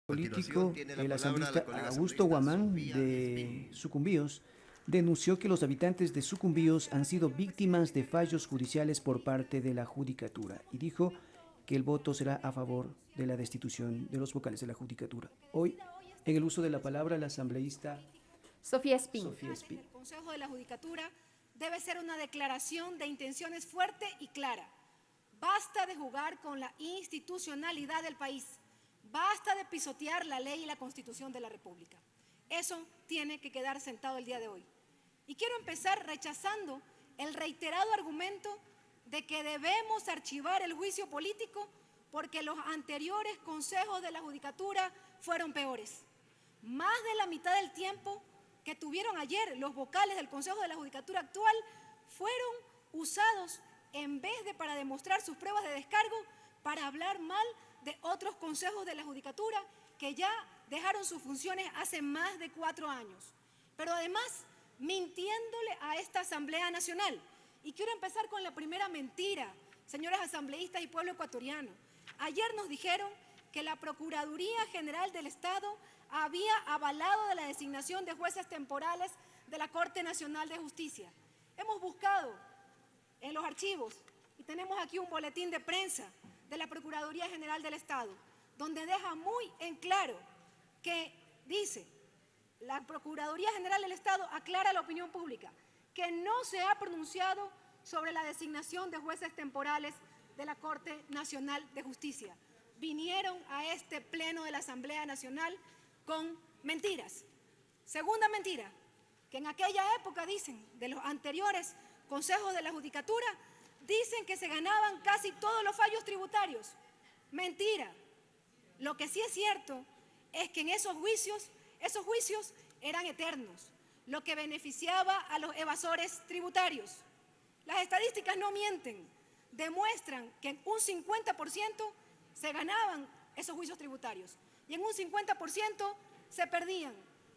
Político, el asambleísta Augusto Guamán de Sucumbíos denunció que los habitantes de Sucumbíos han sido víctimas de fallos judiciales por parte de la judicatura y dijo que el voto será a favor de la destitución de los vocales de la judicatura. Hoy, en el uso de la palabra, la asambleísta Sofía Espín. El Consejo de la Judicatura debe ser una declaración de intenciones fuerte y clara. Basta de jugar con la institucionalidad del país. Basta de pisotear la ley y la Constitución de la República. Eso tiene que quedar sentado el día de hoy. Y quiero empezar rechazando el reiterado argumento de que debemos archivar el juicio político porque los anteriores consejos de la Judicatura fueron peores. Más de la mitad del tiempo que tuvieron ayer los vocales del Consejo de la Judicatura actual fueron usados en vez de para demostrar sus pruebas de descargo para hablar mal de otros consejos de la Judicatura que ya dejaron sus funciones hace más de 4 años. Pero además, mintiéndole a esta Asamblea Nacional. Y quiero empezar con la primera mentira, señores asambleístas y pueblo ecuatoriano. Ayer nos dijeron que la Procuraduría General del Estado había avalado la designación de jueces temporales de la Corte Nacional de Justicia. Hemos buscado en los archivos y tenemos aquí un boletín de prensa de la Procuraduría General del Estado, donde deja muy en claro que dice, la Procuraduría General del Estado aclara a la opinión pública que no se ha pronunciado sobre la designación de jueces temporales de la Corte Nacional de Justicia. Vinieron a este pleno de la Asamblea Nacional con mentiras. Segunda mentira, que en aquella época, dicen, de los anteriores consejos de la Judicatura, dicen que se ganaban casi todos los fallos tributarios. Mentira. Lo que sí es cierto es que en esos juicios eran eternos, lo que beneficiaba a los evasores tributarios. Las estadísticas no mienten, demuestran que en un 50% se ganaban esos juicios tributarios y en un 50% se perdían.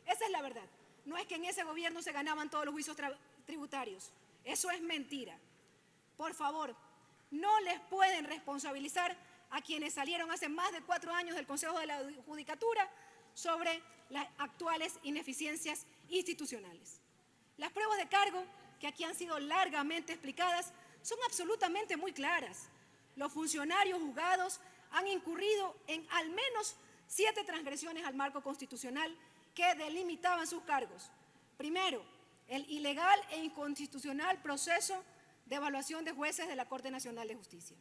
Esa es la verdad. No es que en ese gobierno se ganaban todos los juicios tributarios. Eso es mentira. Por favor, no les pueden responsabilizar a quienes salieron hace más de 4 años del Consejo de la Judicatura sobre las actuales ineficiencias institucionales. Las pruebas de cargo, que aquí han sido largamente explicadas, son absolutamente muy claras. Los funcionarios juzgados han incurrido en al menos 7 transgresiones al marco constitucional que delimitaban sus cargos. Primero, el ilegal e inconstitucional proceso de evaluación de jueces de la Corte Nacional de Justicia,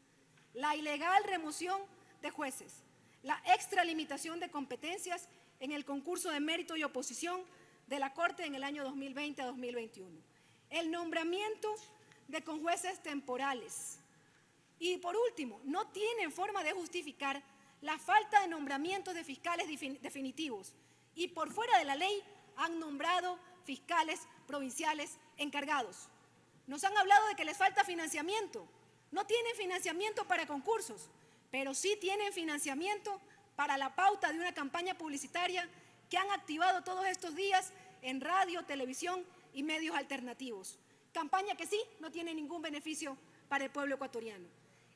la ilegal remoción de jueces, la extralimitación de competencias en el concurso de mérito y oposición de la Corte en el año 2020 a 2021, el nombramiento de conjueces temporales. Y por último, no tienen forma de justificar la falta de nombramientos de fiscales definitivos y por fuera de la ley han nombrado fiscales provinciales encargados. Nos han hablado de que les falta financiamiento. No tienen financiamiento para concursos, pero sí tienen financiamiento para la pauta de una campaña publicitaria que han activado todos estos días en radio, televisión y medios alternativos. Campaña que sí no tiene ningún beneficio para el pueblo ecuatoriano.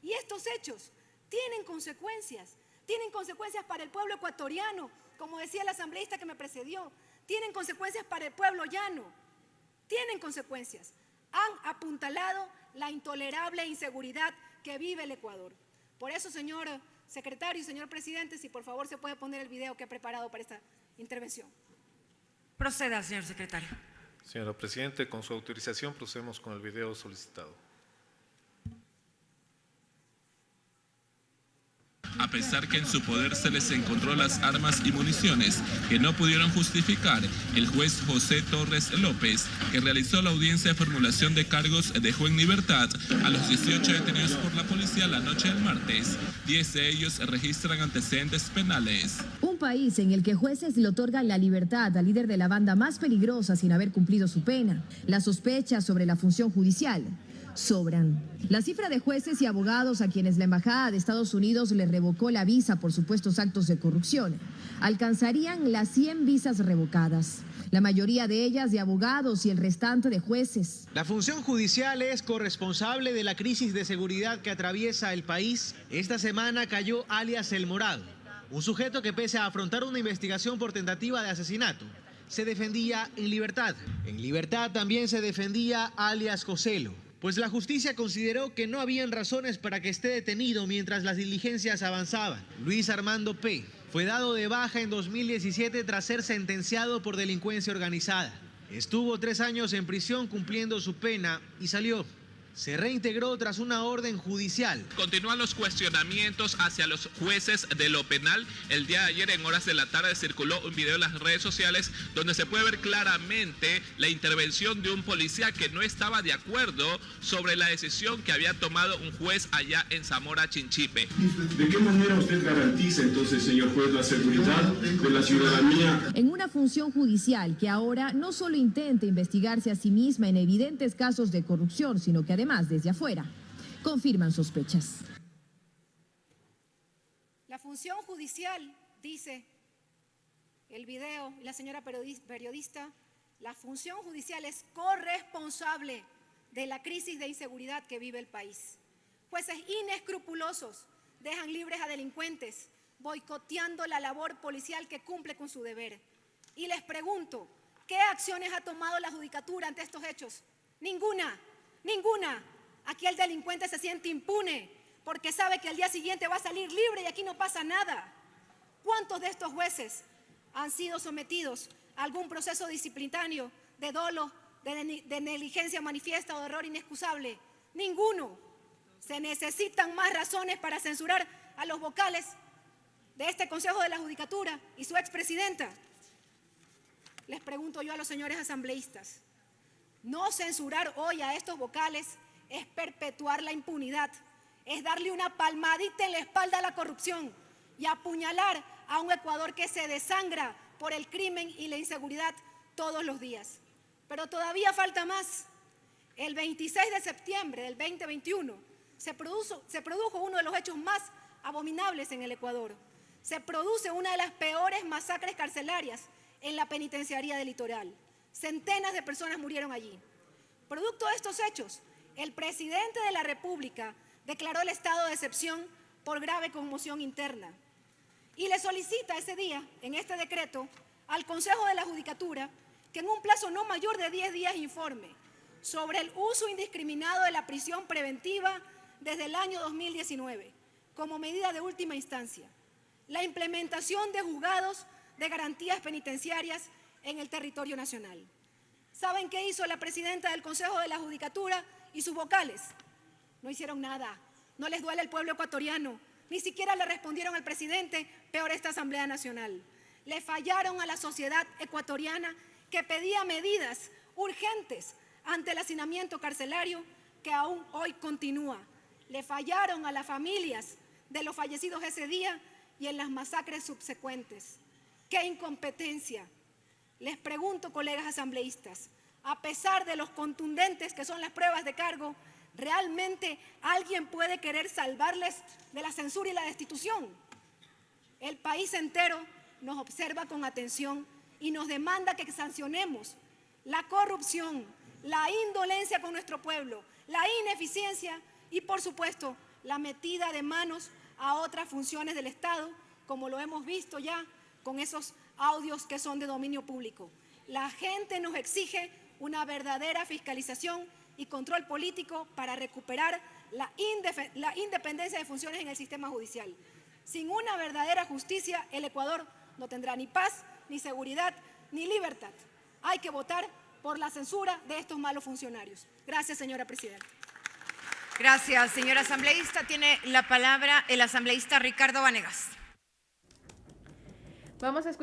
Y estos hechos tienen consecuencias para el pueblo ecuatoriano, como decía el asambleísta que me precedió, tienen consecuencias para el pueblo llano, tienen consecuencias. Han apuntalado la intolerable inseguridad que vive el Ecuador. Por eso, señor secretario y señor presidente, si por favor se puede poner el video que he preparado para esta intervención. Proceda, señor secretario. Señora Presidente, con su autorización procedemos con el video solicitado. A pesar que en su poder se les encontró las armas y municiones que no pudieron justificar, el juez José Torres López, que realizó la audiencia de formulación de cargos, dejó en libertad a los 18 detenidos por la policía la noche del martes. 10 de ellos registran antecedentes penales. Un país en el que jueces le otorgan la libertad al líder de la banda más peligrosa sin haber cumplido su pena. Las sospechas sobre la función judicial sobran. La cifra de jueces y abogados a quienes la Embajada de Estados Unidos les revocó la visa por supuestos actos de corrupción alcanzarían las 100 visas revocadas. La mayoría de ellas de abogados y el restante de jueces. La función judicial es corresponsable de la crisis de seguridad que atraviesa el país. Esta semana cayó alias El Morado, Un sujeto que, pese a afrontar una investigación por tentativa de asesinato, se defendía en libertad. En libertad también se defendía alias Joselo, pues la justicia consideró que no habían razones para que esté detenido mientras las diligencias avanzaban. Luis Armando P. fue dado de baja en 2017 tras ser sentenciado por delincuencia organizada. Estuvo 3 años en prisión cumpliendo su pena y salió. Se reintegró tras una orden judicial. Continúan los cuestionamientos hacia los jueces de lo penal. El día de ayer, en horas de la tarde, circuló un video en las redes sociales donde se puede ver claramente la intervención de un policía que no estaba de acuerdo sobre la decisión que había tomado un juez allá en Zamora Chinchipe. ¿De qué manera usted garantiza entonces, señor juez, la seguridad de la ciudadanía? En una función judicial que ahora no solo intenta investigarse a sí misma en evidentes casos de corrupción, sino que además desde afuera confirman sospechas. La función judicial, dice el video, la señora periodista, la función judicial es corresponsable de la crisis de inseguridad que vive el país. Jueces inescrupulosos dejan libres a delincuentes, boicoteando la labor policial que cumple con su deber. Y les pregunto, ¿qué acciones ha tomado la judicatura ante estos hechos? Ninguna. Ninguna. Aquí el delincuente se siente impune porque sabe que al día siguiente va a salir libre y aquí no pasa nada. ¿Cuántos de estos jueces han sido sometidos a algún proceso disciplinario de dolo, de negligencia manifiesta o de error inexcusable? Ninguno. Se necesitan más razones para censurar a los vocales de este Consejo de la Judicatura y su expresidenta. Les pregunto yo a los señores asambleístas. No censurar hoy a estos vocales es perpetuar la impunidad, es darle una palmadita en la espalda a la corrupción y apuñalar a un Ecuador que se desangra por el crimen y la inseguridad todos los días. Pero todavía falta más. El 26 de septiembre del 2021 se produjo uno de los hechos más abominables en el Ecuador. Se produce una de las peores masacres carcelarias en la penitenciaría del Litoral. Centenas de personas murieron allí. Producto de estos hechos, el presidente de la República declaró el estado de excepción por grave conmoción interna y le solicita ese día, en este decreto, al Consejo de la Judicatura que en un plazo no mayor de 10 días informe sobre el uso indiscriminado de la prisión preventiva desde el año 2019 como medida de última instancia, la implementación de juzgados de garantías penitenciarias en el territorio nacional. ¿Saben qué hizo la presidenta del Consejo de la Judicatura y sus vocales? No hicieron nada. No les duele el pueblo ecuatoriano. Ni siquiera le respondieron al presidente, peor esta Asamblea Nacional. Le fallaron a la sociedad ecuatoriana que pedía medidas urgentes ante el hacinamiento carcelario que aún hoy continúa. Le fallaron a las familias de los fallecidos ese día y en las masacres subsecuentes. ¡Qué incompetencia! Les pregunto, colegas asambleístas, a pesar de los contundentes que son las pruebas de cargo, ¿realmente alguien puede querer salvarles de la censura y la destitución? El país entero nos observa con atención y nos demanda que sancionemos la corrupción, la indolencia con nuestro pueblo, la ineficiencia y, por supuesto, la metida de manos a otras funciones del Estado, como lo hemos visto ya con esos audios que son de dominio público. La gente nos exige una verdadera fiscalización y control político para recuperar la independencia de funciones en el sistema judicial. Sin una verdadera justicia, el Ecuador no tendrá ni paz, ni seguridad, ni libertad. Hay que votar por la censura de estos malos funcionarios. Gracias, señora presidenta. Gracias, señora asambleísta. Tiene la palabra el asambleísta Ricardo Vanegas. Vamos a escuchar